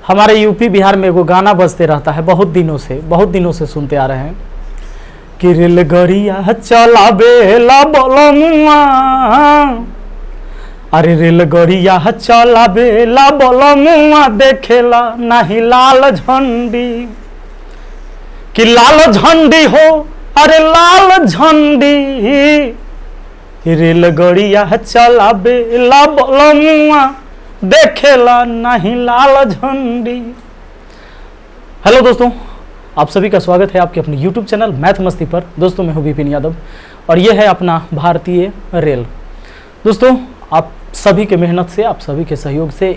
हमारे यूपी बिहार में एगो गाना बजते रहता है बहुत दिनों से सुनते आ रहे हैं कि रेलगाड़िया चलावेला बलमुआ, अरे रेलगाड़िया चलावेला बलमुआ देखेला नहीं लाल झंडी, कि लाल झंडी हो अरे लाल झंडी, रेलगाड़िया चलावेला बलमुआ देखेला नहीं लाल झंडी। हेलो दोस्तों, आप सभी का स्वागत है आपके अपने YouTube चैनल मैथ मस्ती पर। दोस्तों मैं हूं विपिन यादव और यह है अपना भारतीय रेल। दोस्तों आप सभी के मेहनत से, आप सभी के सहयोग से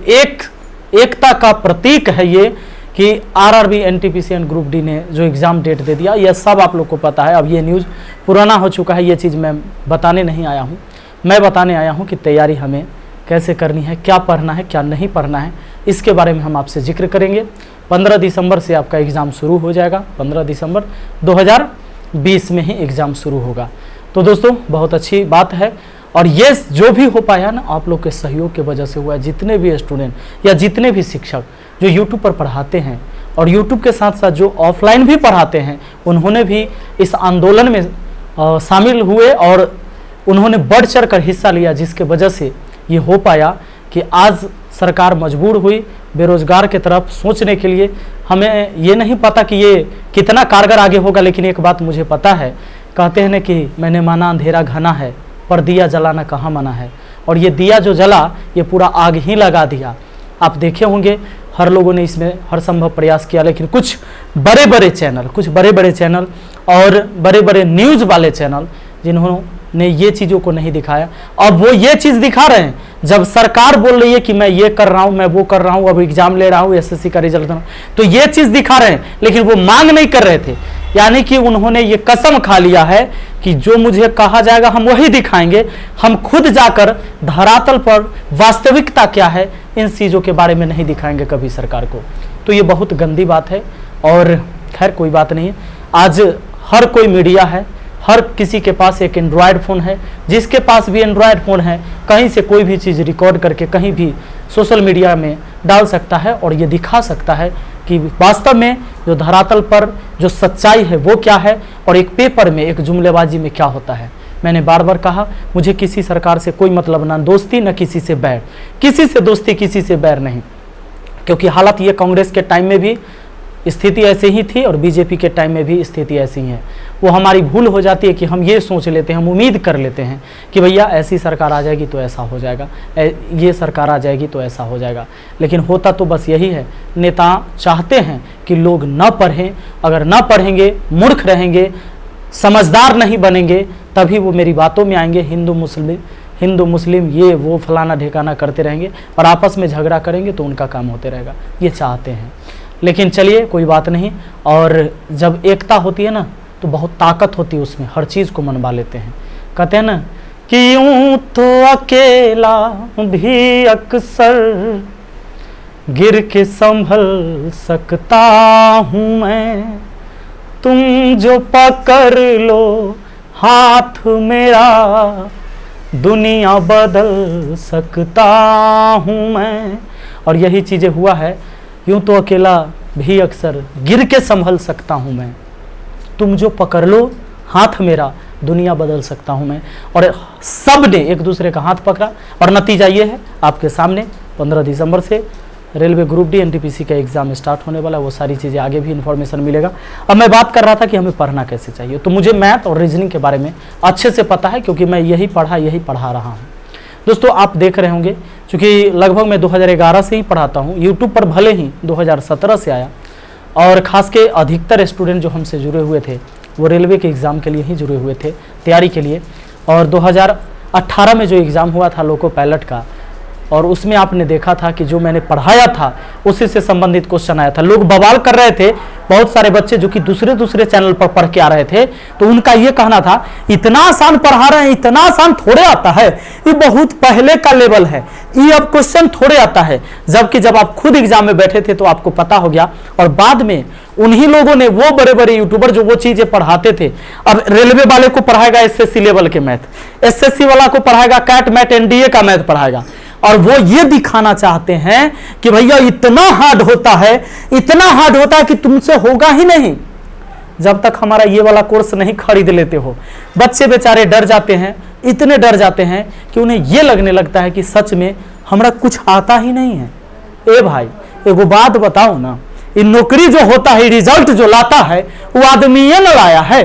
एकता का प्रतीक है ये कि RRB NTPC and group D ने जो एग्ज़ाम डेट दे दिया, यह सब आप लोग को पता है। अब ये न्यूज़ पुराना हो चुका है, ये चीज़ मैं बताने नहीं आया हूँ। मैं बताने आया हूँ कि तैयारी हमें कैसे करनी है, क्या पढ़ना है क्या नहीं पढ़ना है, इसके बारे में हम आपसे जिक्र करेंगे। 15 दिसंबर से आपका एग्ज़ाम शुरू हो जाएगा। 15 दिसंबर 2020 में ही एग्ज़ाम शुरू होगा। तो दोस्तों बहुत अच्छी बात है और ये जो भी हो पाया ना आप लोग के सहयोग की वजह से हुआ है। जितने भी स्टूडेंट या जितने भी शिक्षक जो यूट्यूब पर पढ़ाते हैं और यूट्यूब के साथ साथ जो ऑफलाइन भी पढ़ाते हैं, उन्होंने भी इस आंदोलन में शामिल हुए और उन्होंने बढ़ चढ़ कर हिस्सा लिया, जिसके वजह से ये हो पाया कि आज सरकार मजबूर हुई बेरोजगार की तरफ सोचने के लिए। हमें ये नहीं पता कि ये कितना कारगर आगे होगा, लेकिन एक बात मुझे पता है, कहते हैं ना कि मैंने माना अंधेरा घना है पर दिया जलाना कहाँ मना है। और ये दिया जो जला ये पूरा आग ही लगा दिया। आप देखे होंगे हर लोगों ने इसमें हर संभव प्रयास किया, लेकिन कुछ बड़े बड़े चैनल और बड़े बड़े न्यूज़ वाले चैनल जिन्होंने ये चीज़ों को नहीं दिखाया, अब वो ये चीज़ दिखा रहे हैं। जब सरकार बोल रही है कि मैं ये कर रहा हूँ, मैं वो कर रहा हूँ, अब एग्जाम ले रहा हूँ, एसएससी का रिजल्ट दे रहा हूँ, तो ये चीज़ दिखा रहे हैं, लेकिन वो मांग नहीं कर रहे थे। यानी कि उन्होंने ये कसम खा लिया है कि जो मुझे कहा जाएगा हम वही दिखाएंगे। हम खुद जाकर धरातल पर वास्तविकता क्या है इन चीज़ों के बारे में नहीं दिखाएंगे कभी सरकार को। तो ये बहुत गंदी बात है और खैर कोई बात नहीं है। आज हर कोई मीडिया है, हर किसी के पास एक एंड्रॉयड फ़ोन है। जिसके पास भी एंड्रॉयड फ़ोन है कहीं से कोई भी चीज़ रिकॉर्ड करके कहीं भी सोशल मीडिया में डाल सकता है और ये दिखा सकता है कि वास्तव में जो धरातल पर जो सच्चाई है वो क्या है और एक पेपर में एक जुमलेबाजी में क्या होता है। मैंने बार बार कहा, मुझे किसी सरकार से कोई मतलब ना दोस्ती न किसी से बैर, किसी से दोस्ती किसी से बैर नहीं, क्योंकि हालत ये कांग्रेस के टाइम में भी स्थिति ऐसे ही थी और बीजेपी के टाइम में भी स्थिति ऐसी ही है। वो हमारी भूल हो जाती है कि हम ये सोच लेते हैं, हम उम्मीद कर लेते हैं कि भैया ऐसी सरकार आ जाएगी तो ऐसा हो जाएगा, ये सरकार आ जाएगी तो ऐसा हो जाएगा। लेकिन होता तो बस यही है। नेता चाहते हैं कि लोग न पढ़ें, अगर न पढ़ेंगे, मूर्ख रहेंगे, समझदार नहीं बनेंगे, तभी वो मेरी बातों में आएंगे। हिंदू मुस्लिम ये वो फलाना ढिकाना करते रहेंगे और आपस में झगड़ा करेंगे तो उनका काम होते रहेगा, ये चाहते हैं। लेकिन चलिए कोई बात नहीं। और जब एकता होती है ना तो बहुत ताकत होती है उसमें, हर चीज़ को मनवा लेते हैं। कहते हैं ना कि यूं तो अकेला भी अक्सर गिर के संभल सकता हूँ मैं, तुम जो पकड़ लो हाथ मेरा दुनिया बदल सकता हूँ मैं। और यही चीज़ें हुआ है। यूं तो अकेला भी अक्सर गिर के संभल सकता हूँ मैं, तुम जो पकड़ लो हाथ मेरा दुनिया बदल सकता हूँ मैं। और सब ने एक दूसरे का हाथ पकड़ा और नतीजा ये है आपके सामने। 15 दिसंबर से रेलवे ग्रुप डी एनटीपीसी का एग्ज़ाम स्टार्ट होने वाला है। वो सारी चीज़ें आगे भी इन्फॉर्मेशन मिलेगा। अब मैं बात कर रहा था कि हमें पढ़ना कैसे चाहिए, तो मुझे मैथ और रीजनिंग के बारे में अच्छे से पता है, क्योंकि मैं यही पढ़ा रहा हूँ। दोस्तों आप देख रहे होंगे, क्योंकि लगभग मैं 2011 से ही पढ़ाता हूँ। यूट्यूब पर भले ही 2017 से आया और ख़ास के अधिकतर स्टूडेंट जो हमसे जुड़े हुए थे वो रेलवे के एग्ज़ाम के लिए ही जुड़े हुए थे, तैयारी के लिए। और 2018 में जो एग्ज़ाम हुआ था लोको पायलट का, और उसमें आपने देखा था कि जो मैंने पढ़ाया था उसी से संबंधित क्वेश्चन आया था। लोग बवाल कर रहे थे, बहुत सारे बच्चे जो कि दूसरे चैनल पर पढ़ के आ रहे थे, तो उनका ये कहना था इतना आसान पढ़ा रहे हैं, इतना आसान थोड़े आता है, ये बहुत पहले का लेवल है, ये अब क्वेश्चन थोड़े आता है। जबकि जब आप खुद एग्जाम में बैठे थे तो आपको पता हो गया। और बाद में उन्हीं लोगों ने, वो बड़े बड़े यूट्यूबर जो वो चीजें पढ़ाते थे, अब रेलवे वाले को पढ़ाएगा एसएससी लेवल के मैथ, एसएससी वाला को पढ़ाएगा कैट मैट एनडीए का मैथ पढ़ाएगा, और वो ये दिखाना चाहते हैं कि भैया इतना हार्ड होता है, इतना हार्ड होता है कि तुमसे होगा ही नहीं जब तक हमारा ये वाला कोर्स नहीं खरीद लेते हो। बच्चे बेचारे डर जाते हैं, इतने डर जाते हैं कि उन्हें ये लगने लगता है कि सच में हमारा कुछ आता ही नहीं है। ए भाई एगो बात बताओ ना, ये नौकरी जो होता है, रिजल्ट जो लाता है, वो आदमी न लाया है,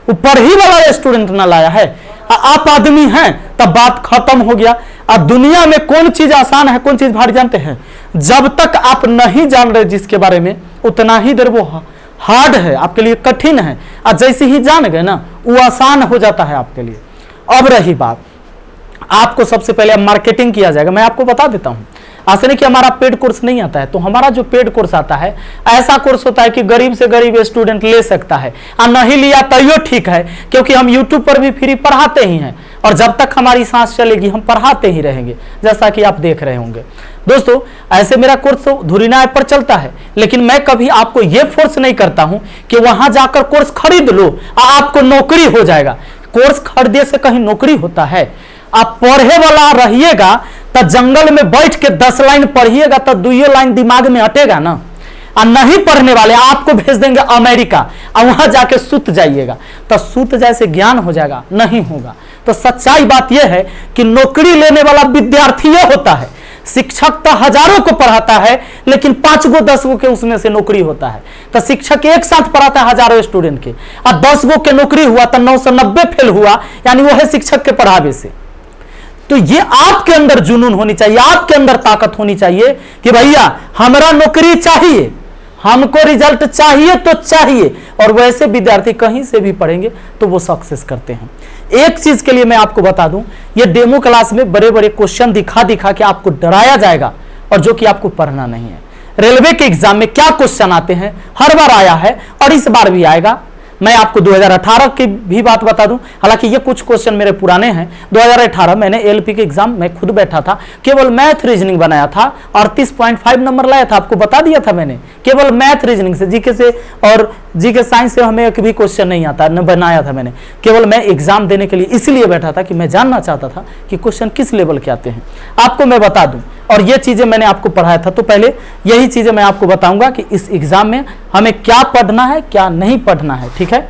वो पढ़ी वाला स्टूडेंट न लाया है। आप आदमी हैं तब बात खत्म हो गया। अब दुनिया में कौन चीज आसान है, कौन चीज भारी जानते हैं? जब तक आप नहीं जान रहे जिसके बारे में, उतना ही देर वो हार्ड है, आपके लिए कठिन है। और जैसे ही जान गए ना, वो आसान हो जाता है आपके लिए। अब रही बात, आपको सबसे पहले मार्केटिंग किया जाएगा। मैं आपको बता देता हूं, ऐसा नहीं कि हमारा पेड कोर्स नहीं आता है, तो हमारा जो पेड कोर्स आता है ऐसा कोर्स होता है कि गरीब से गरीब स्टूडेंट ले सकता है, और नहीं लिया तो ठीक है, क्योंकि हम यूट्यूब पर भी फ्री पढ़ाते ही हैं, और जब तक हमारी सांस चलेगी हम पढ़ाते ही रहेंगे, जैसा कि आप देख रहे होंगे। दोस्तों ऐसे मेरा कोर्स तो धुरीना ऐप पर चलता है, लेकिन मैं कभी आपको यह फोर्स नहीं करता हूं कि वहां जाकर कोर्स खरीद लो आपको नौकरी हो जाएगा। कोर्स खरीदने से कहीं नौकरी होता है? आप पढ़े वाला रहिएगा तो जंगल में बैठ के 10 लाइन पढ़िएगा तो 2 लाइन दिमाग में हटेगा ना। और नहीं पढ़ने वाले आपको भेज देंगे अमेरिका, और वहां जाके सुत जाइएगा, तो सुत जैसे ज्ञान हो जाएगा? नहीं होगा। तो सच्चाई बात यह है कि नौकरी लेने वाला विद्यार्थी होता है। शिक्षक तो हजारों को पढ़ाता है, लेकिन 5 गो 10 गो के उसमें से नौकरी होता है। तो शिक्षक एक साथ पढ़ाता है हजारों स्टूडेंट के, और 10 गो के नौकरी हुआ तो 990 फेल हुआ, यानी वो है शिक्षक के पढ़ावे से। तो ये आपके अंदर जुनून होनी चाहिए, आपके अंदर ताकत होनी चाहिए कि भैया हमारा नौकरी चाहिए, हमको रिजल्ट चाहिए तो चाहिए। और वैसे विद्यार्थी कहीं से भी पढ़ेंगे तो वो सक्सेस करते हैं। एक चीज के लिए मैं आपको बता दूं, ये डेमो क्लास में बड़े बड़े क्वेश्चन दिखा दिखा के आपको डराया जाएगा, और जो कि आपको पढ़ना नहीं है। रेलवे के एग्जाम में क्या क्वेश्चन आते हैं, हर बार आया है और इस बार भी आएगा। मैं आपको 2018 की भी बात बता दूं, हालांकि ये कुछ क्वेश्चन मेरे पुराने हैं। 2018 मैंने एलपी के एग्जाम में खुद बैठा था, केवल मैथ रीजनिंग बनाया था, 38.5 नंबर लाया था, आपको बता दिया था मैंने। केवल मैथ रीजनिंग से, जीके से और जीके साइंस से हमें एक भी क्वेश्चन नहीं आता, न बनाया था मैंने। केवल मैं एग्जाम देने के लिए इसलिए बैठा था कि मैं जानना चाहता था कि क्वेश्चन किस लेवल के आते हैं। आपको मैं बता दूं, और ये चीजें मैंने आपको पढ़ाया था, तो पहले यही चीजें मैं आपको बताऊंगा कि इस एग्जाम में हमें क्या पढ़ना है, क्या नहीं पढ़ना है। ठीक है,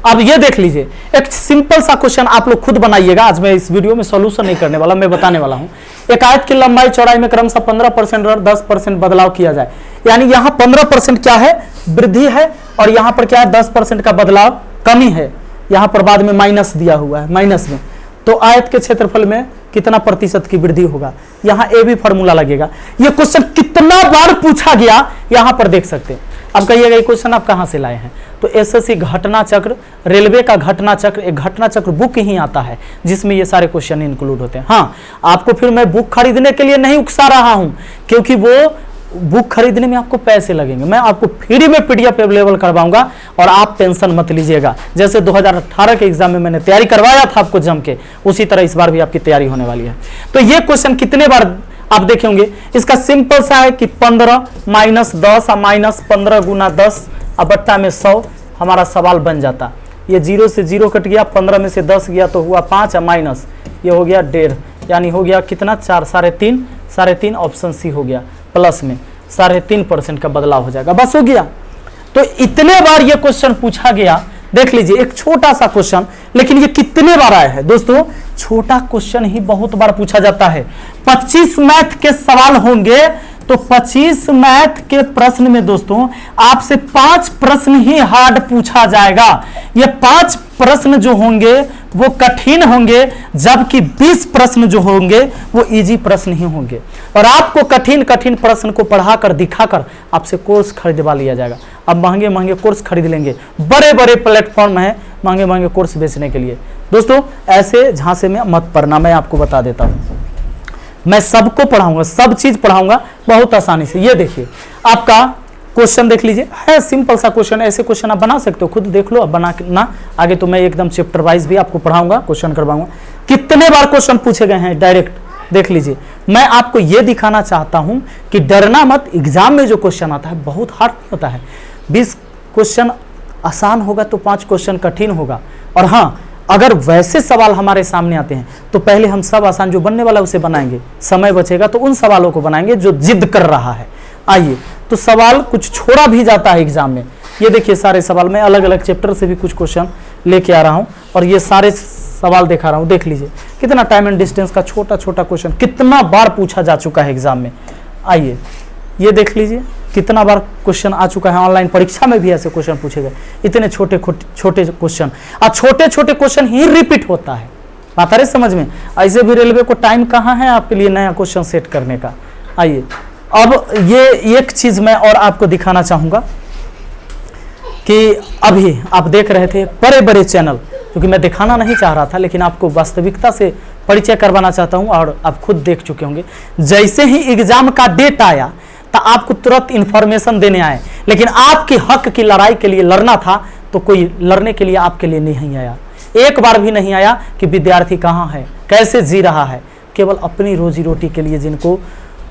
अब ये देख लीजिए, एक सिंपल सा क्वेश्चन आप लोग खुद बनाइएगा। आज मैं इस वीडियो में सॉल्यूशन नहीं करने वाला, मैं बताने वाला हूं। एक आयत की लंबाई चौड़ाई में क्रमशः 15% और 10% बदलाव किया जाए। यानी यहां 15% क्या है, वृद्धि है, और यहां पर क्या है, 10% का बदलाव, कमी है। यहां पर बाद में माइनस दिया हुआ है, माइनस में। तो आयत के क्षेत्रफल में कितना प्रतिशत की वृद्धि होगा, यहां ए भी फॉर्मूला लगेगा। यह क्वेश्चन कितना बार पूछा गया यहां पर देख सकते हैं। अब कहिएगा ये क्वेश्चन आप कहां से लाए हैं? तो एसएससी घटना चक्र, रेलवे का घटना चक्र, एक घटना चक्र बुक ही आता है जिसमें ये सारे क्वेश्चन इंक्लूड होते हैं। हाँ, आपको फिर मैं बुक खरीदने के लिए नहीं उकसा रहा हूं, क्योंकि वो बुक खरीदने में आपको पैसे लगेंगे। मैं आपको फ्री में पीडीएफ अवेलेबल करवाऊंगा, और आप टेंशन मत लीजिएगा। जैसे 2018 के एग्जाम में मैंने तैयारी करवाया था आपको जम के, उसी तरह इस बार भी आपकी तैयारी होने वाली है। तो ये क्वेश्चन कितने बार आप देखेंगे, इसका सिंपल सा है कि 15 माइनस 10 और माइनस 15 गुना 10 और बट्टा में 100 हमारा सवाल बन जाता। ये 0 से 0 कट गया, 15 में से 10 गया तो हुआ 5, और माइनस ये हो गया 1.5, यानी हो गया कितना, 4, 3.5, ऑप्शन सी हो गया। प्लस में 3.5% का बदलाव हो जाएगा, बस हो गया। तो इतने बार ये क्वेश्चन पूछा गया, देख लीजिए, एक छोटा सा क्वेश्चन, लेकिन ये कितने बार आया है दोस्तों? छोटा क्वेश्चन ही बहुत बार पूछा जाता है। 25 मैथ के सवाल होंगे, तो 25 मैथ के प्रश्न में दोस्तों आपसे 5 प्रश्न ही हार्ड पूछा जाएगा। ये 5 प्रश्न जो होंगे वो कठिन होंगे, जबकि 20 प्रश्न जो होंगे वो इजी प्रश्न ही होंगे। और आपको कठिन कठिन प्रश्न को पढ़ाकर दिखाकर आपसे कोर्स खरीदवा लिया जाएगा। अब महंगे महंगे कोर्स खरीद लेंगे, बड़े बड़े प्लेटफॉर्म हैं महंगे महंगे कोर्स बेचने के लिए। दोस्तों ऐसे झांसे में मत पड़ना, मैं आपको बता देता हूं। मैं सबको पढ़ाऊंगा, सब चीज पढ़ाऊंगा बहुत आसानी से। ये देखिए, आपका क्वेश्चन देख लीजिए, है सिंपल सा क्वेश्चन। ऐसे क्वेश्चन आप बना सकते हो, खुद देख लो, अब बना ना आगे तो मैं एकदम चैप्टर वाइज भी आपको पढ़ाऊंगा, क्वेश्चन करवाऊंगा। कितने बार क्वेश्चन पूछे गए हैं डायरेक्ट देख लीजिए। मैं आपको यह दिखाना चाहता हूं कि डरना मत, एग्जाम में जो क्वेश्चन आता है बहुत हार्ड होता है। 20 क्वेश्चन आसान होगा तो 5 क्वेश्चन कठिन होगा। और हाँ, अगर वैसे सवाल हमारे सामने आते हैं तो पहले हम सब आसान जो बनने वाला है उसे बनाएंगे, समय बचेगा तो उन सवालों को बनाएंगे जो जिद कर रहा है। आइए, तो सवाल कुछ छोड़ा भी जाता है एग्जाम में। ये देखिए सारे सवाल, मैं अलग अलग चैप्टर से भी कुछ क्वेश्चन लेके आ रहा हूं और ये सारे सवाल दिखा रहा हूं। देख लीजिए कितना टाइम एंड डिस्टेंस का छोटा छोटा क्वेश्चन कितना बार पूछा जा चुका है एग्जाम में। आइए ये देख लीजिए कितना बार क्वेश्चन आ चुका है, ऑनलाइन परीक्षा में भी ऐसे क्वेश्चन पूछे गए। इतने छोटे छोटे क्वेश्चन, और छोटे छोटे क्वेश्चन ही रिपीट होता है। बात आ रही समझ में? ऐसे भी रेलवे को टाइम कहाँ है आपके लिए नया क्वेश्चन सेट करने का। आइए अब ये एक चीज मैं और आपको दिखाना चाहूंगा कि अभी आप देख रहे थे बड़े बड़े चैनल, क्योंकि मैं दिखाना नहीं चाह रहा था लेकिन आपको वास्तविकता से परिचय करवाना चाहता हूं और आप खुद देख चुके होंगे। जैसे ही एग्जाम का डेट आया तो आपको तुरंत इंफॉर्मेशन देने आए, लेकिन आपके हक की लड़ाई के लिए लड़ना था तो कोई लड़ने के लिए आपके लिए नहीं आया। एक बार भी नहीं आया कि विद्यार्थी कहाँ है, कैसे जी रहा है। केवल अपनी रोजी रोटी के लिए जिनको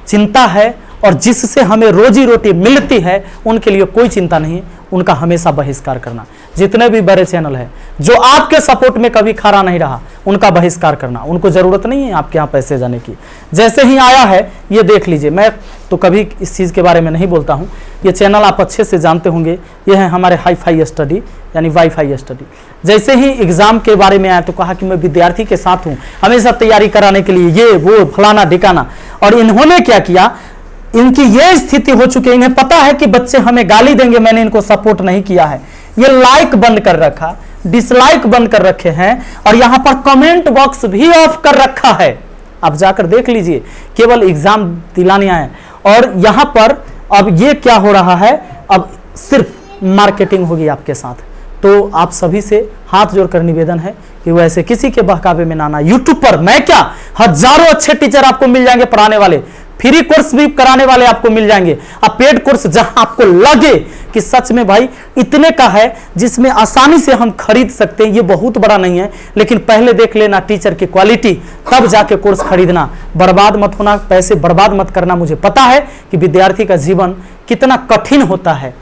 चिंता है और जिससे हमें रोजी रोटी मिलती है उनके लिए कोई चिंता नहीं, उनका हमेशा बहिष्कार करना। जितने भी बड़े चैनल है जो आपके सपोर्ट में कभी खड़ा नहीं रहा उनका बहिष्कार करना। उनको जरूरत नहीं है आपके यहाँ पैसे जाने की। जैसे ही आया है ये देख लीजिए, मैं तो कभी इस चीज़ के बारे में नहीं बोलता हूँ, ये चैनल आप अच्छे से जानते होंगे। ये है हमारे हाई-फाई स्टडी यानी वाईफाई स्टडी। जैसे ही एग्जाम के बारे में आया तो कहा कि मैं विद्यार्थी के साथ हूँ हमेशा तैयारी कराने के लिए, ये वो फलाना ढिकाना। और इन्होंने क्या किया, इनकी ये स्थिति हो चुकी है, इन्हें पता है कि बच्चे हमें गाली देंगे, मैंने इनको सपोर्ट नहीं किया है। ये लाइक बंद कर रखा, डिसलाइक बंद कर रखे हैं और यहां पर कमेंट बॉक्स भी ऑफ कर रखा है। आप जाकर देख लीजिए, केवल एग्जाम दिलाने आए। और यहां पर अब ये क्या हो रहा है, अब सिर्फ मार्केटिंग होगी आपके साथ। तो आप सभी से हाथ जोड़कर निवेदन है कि वैसे किसी के बहकावे में ना आना। यूट्यूब पर मैं क्या, हजारों अच्छे टीचर आपको मिल जाएंगे पढ़ाने वाले, फ्री कोर्स भी कराने वाले आपको मिल जाएंगे। अब पेड कोर्स जहां आपको लगे कि सच में भाई इतने का है जिसमें आसानी से हम खरीद सकते हैं, ये बहुत बड़ा नहीं है, लेकिन पहले देख लेना टीचर की क्वालिटी, तब जाके कोर्स खरीदना। बर्बाद मत होना, पैसे बर्बाद मत करना। मुझे पता है कि विद्यार्थी का जीवन कितना कठिन होता है,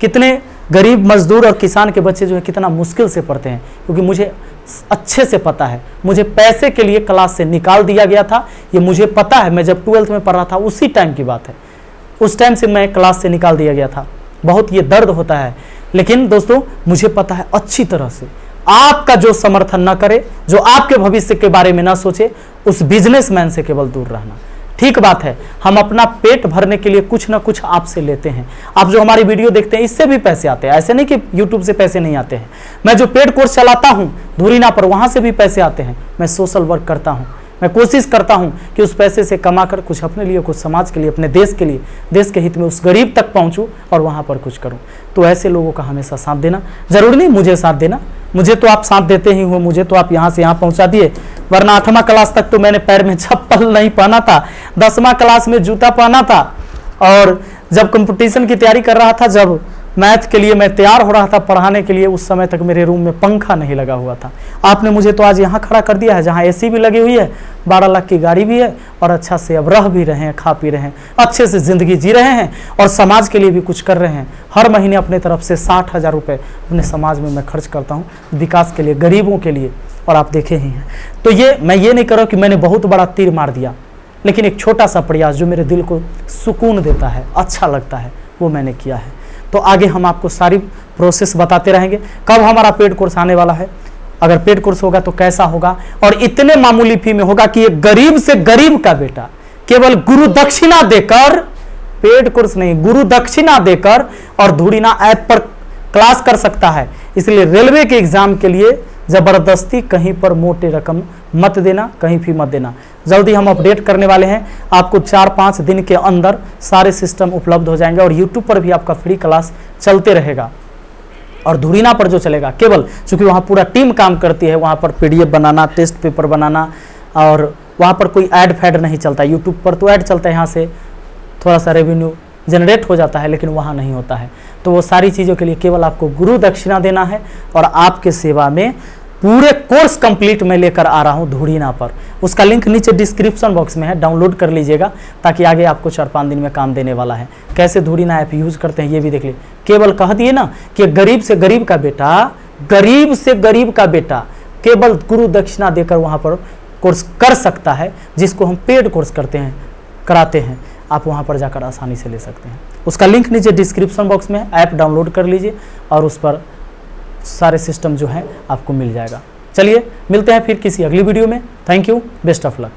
कितने गरीब मजदूर और किसान के बच्चे जो है कितना मुश्किल से पढ़ते हैं, क्योंकि मुझे अच्छे से पता है। मुझे पैसे के लिए क्लास से निकाल दिया गया था, ये मुझे पता है। मैं जब 12th में पढ़ रहा था उसी टाइम की बात है, उस टाइम से मैं क्लास से निकाल दिया गया था। बहुत ये दर्द होता है, लेकिन दोस्तों मुझे पता है अच्छी तरह से। आपका जो समर्थन ना करे, जो आपके भविष्य के बारे में ना सोचे, उस बिजनेसमैन से केवल दूर रहना। ठीक बात है, हम अपना पेट भरने के लिए कुछ ना कुछ आपसे लेते हैं। आप जो हमारी वीडियो देखते हैं इससे भी पैसे आते हैं, ऐसे नहीं कि यूट्यूब से पैसे नहीं आते हैं। मैं जो पेड कोर्स चलाता हूं धुरीना पर, वहां से भी पैसे आते हैं। मैं सोशल वर्क करता हूं, मैं कोशिश करता हूं कि उस पैसे से कमाकर कुछ अपने लिए, कुछ समाज के लिए, अपने देश के लिए, देश के हित में उस गरीब तक पहुंचूं और वहां पर कुछ करूं। तो ऐसे लोगों का हमेशा साथ देना। जरूरी नहीं मुझे साथ देना, मुझे तो आप साथ देते ही हो, मुझे तो आप यहाँ से यहाँ पहुंचा दिए। वरना 8वां क्लास तक तो मैंने पैर में चप्पल नहीं पहना था, 10वां क्लास में जूता पहना था। और जब कंपटीशन की तैयारी कर रहा था, जब मैथ के लिए मैं तैयार हो रहा था पढ़ाने के लिए, उस समय तक मेरे रूम में पंखा नहीं लगा हुआ था। आपने मुझे तो आज यहाँ खड़ा कर दिया है जहाँ एसी भी लगी हुई है, 12 लाख की गाड़ी भी है और अच्छा से अब रह भी रहे हैं, खा पी रहे हैं, अच्छे से ज़िंदगी जी रहे हैं और समाज के लिए भी कुछ कर रहे हैं। हर महीने अपने तरफ से 60,000 रुपये अपने समाज में मैं खर्च करता हूँ, विकास के लिए, गरीबों के लिए, और आप देखे ही हैं। तो ये मैं ये नहीं कर रहा कि मैंने बहुत बड़ा तीर मार दिया, लेकिन एक छोटा सा प्रयास जो मेरे दिल को सुकून देता है, अच्छा लगता है, वो मैंने किया है। तो आगे हम आपको सारी प्रोसेस बताते रहेंगे। कब हमारा पेड कोर्स आने वाला है, अगर पेड कोर्स होगा तो कैसा होगा, और इतने मामूली फी में होगा कि एक गरीब से गरीब का बेटा केवल गुरु दक्षिणा देकर, पेड कोर्स नहीं, गुरु दक्षिणा देकर और धुरीना ऐप पर क्लास कर सकता है। इसलिए रेलवे के एग्जाम के लिए जबरदस्ती कहीं पर मोटे रकम मत देना, कहीं भी मत देना। जल्दी हम अपडेट करने वाले हैं, आपको 4-5 दिन के अंदर सारे सिस्टम उपलब्ध हो जाएंगे और यूट्यूब पर भी आपका फ्री क्लास चलते रहेगा। और धुरीना पर जो चलेगा केवल, चूंकि वहाँ पूरा टीम काम करती है, वहाँ पर PDF बनाना, टेस्ट पेपर बनाना, और वहाँ पर कोई ऐड फैड नहीं चलता। यूट्यूब पर तो ऐड चलता है, यहाँ से थोड़ा सा रेवेन्यू जनरेट हो जाता है, लेकिन वहाँ नहीं होता है। तो वो सारी चीज़ों के लिए केवल आपको गुरु दक्षिणा देना है और आपके सेवा में पूरे कोर्स कंप्लीट मैं लेकर आ रहा हूँ धुरीना पर। उसका लिंक नीचे डिस्क्रिप्शन बॉक्स में है, डाउनलोड कर लीजिएगा, ताकि आगे आपको 4-5 दिन में काम देने वाला है। कैसे धुरीना ऐप यूज करते हैं ये भी देख लीजिए। केवल कह दिए ना कि गरीब से गरीब का बेटा, गरीब से गरीब का बेटा केवल गुरु दक्षिणा देकर वहाँ पर कोर्स कर सकता है, जिसको हम पेड कोर्स कराते हैं। आप वहाँ पर जाकर आसानी से ले सकते हैं। उसका लिंक नीचे डिस्क्रिप्शन बॉक्स में, ऐप डाउनलोड कर लीजिए और उस पर सारे सिस्टम जो है आपको मिल जाएगा। चलिए मिलते हैं फिर किसी अगली वीडियो में। Thank you, best of luck.